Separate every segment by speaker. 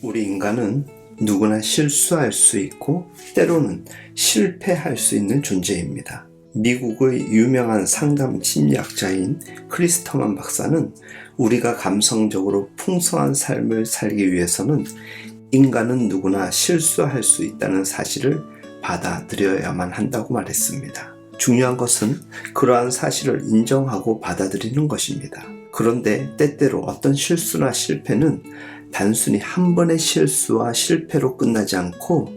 Speaker 1: 우리 인간은 누구나 실수할 수 있고 때로는 실패할 수 있는 존재입니다. 미국의 유명한 상담 심리학자인 크리스터만 박사는 우리가 감성적으로 풍성한 삶을 살기 위해서는 인간은 누구나 실수할 수 있다는 사실을 받아들여야만 한다고 말했습니다. 중요한 것은 그러한 사실을 인정하고 받아들이는 것입니다. 그런데 때때로 어떤 실수나 실패는 단순히 한 번의 실수와 실패로 끝나지 않고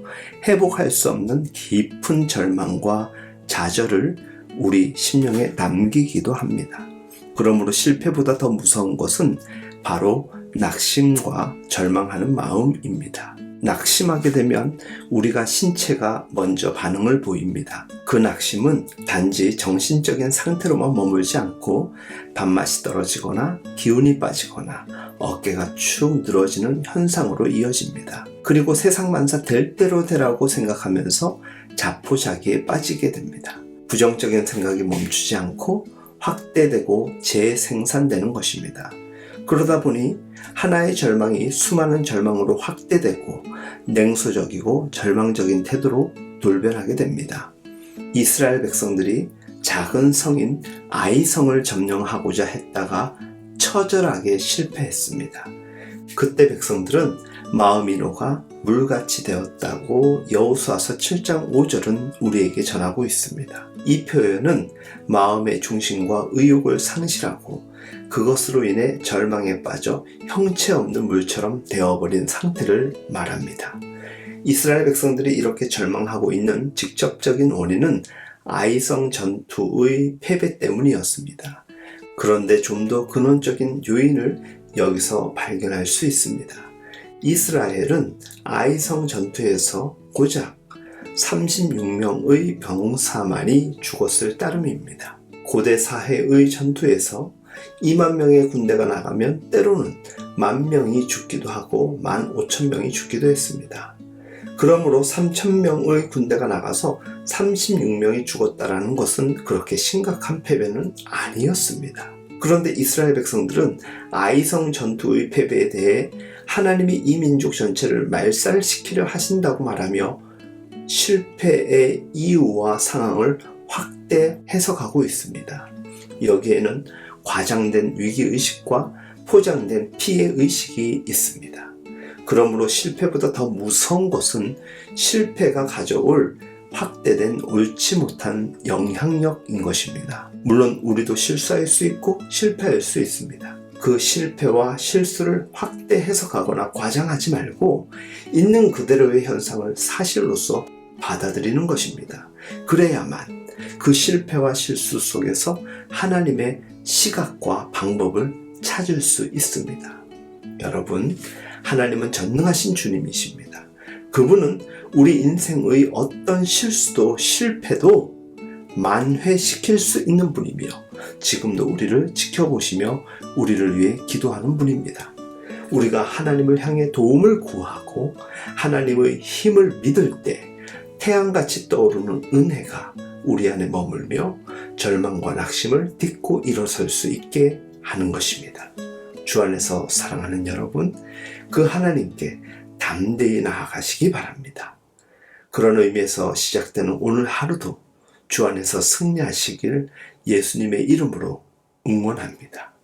Speaker 1: 회복할 수 없는 깊은 절망과 좌절을 우리 심령에 남기기도 합니다. 그러므로 실패보다 더 무서운 것은 바로 낙심과 절망하는 마음입니다. 낙심하게 되면 우리가 신체가 먼저 반응을 보입니다. 그 낙심은 단지 정신적인 상태로만 머물지 않고 밥맛이 떨어지거나 기운이 빠지거나 어깨가 축 늘어지는 현상으로 이어집니다. 그리고 세상만사 될 대로 되라고 생각하면서 자포자기에 빠지게 됩니다. 부정적인 생각이 멈추지 않고 확대되고 재생산되는 것입니다. 그러다 보니 하나의 절망이 수많은 절망으로 확대되고 냉소적이고 절망적인 태도로 돌변하게 됩니다. 이스라엘 백성들이 작은 성인 아이성을 점령하고자 했다가 처절하게 실패했습니다. 그때 백성들은 마음이 녹아 물같이 되었다고 여호수아서 7장 5절은 우리에게 전하고 있습니다. 이 표현은 마음의 중심과 의욕을 상실하고 그것으로 인해 절망에 빠져 형체 없는 물처럼 되어버린 상태를 말합니다. 이스라엘 백성들이 이렇게 절망하고 있는 직접적인 원인은 아이성 전투의 패배 때문이었습니다. 그런데 좀 더 근원적인 요인을 여기서 발견할 수 있습니다. 이스라엘은 아이성 전투에서 고작 36명의 병사만이 죽었을 따름입니다. 고대 사해의 전투에서 2만 명의 군대가 나가면 때로는 10,000명이 죽기도 하고 15,000명이 죽기도 했습니다. 그러므로 3,000명의 군대가 나가서 36명이 죽었다는 것은 그렇게 심각한 패배는 아니었습니다. 그런데 이스라엘 백성들은 아이성 전투의 패배에 대해 하나님이 이 민족 전체를 말살시키려 하신다고 말하며 실패의 이유와 상황을 확대 해석하고 있습니다. 여기에는 과장된 위기의식과 포장된 피해의식이 있습니다. 그러므로 실패보다 더 무서운 것은 실패가 가져올 확대된 옳지 못한 영향력인 것입니다. 물론 우리도 실수할 수 있고 실패할 수 있습니다. 그 실패와 실수를 확대 해석하거나 과장하지 말고 있는 그대로의 현상을 사실로서 받아들이는 것입니다. 그래야만 그 실패와 실수 속에서 하나님의 시각과 방법을 찾을 수 있습니다. 여러분, 하나님은 전능하신 주님이십니다. 그분은 우리 인생의 어떤 실수도 실패도 만회시킬 수 있는 분이며 지금도 우리를 지켜보시며 우리를 위해 기도하는 분입니다. 우리가 하나님을 향해 도움을 구하고 하나님의 힘을 믿을 때 태양같이 떠오르는 은혜가 우리 안에 머물며 절망과 낙심을 딛고 일어설 수 있게 하는 것입니다. 주 안에서 사랑하는 여러분, 그 하나님께 담대히 나아가시기 바랍니다. 그런 의미에서 시작되는 오늘 하루도 주 안에서 승리하시길 예수님의 이름으로 응원합니다.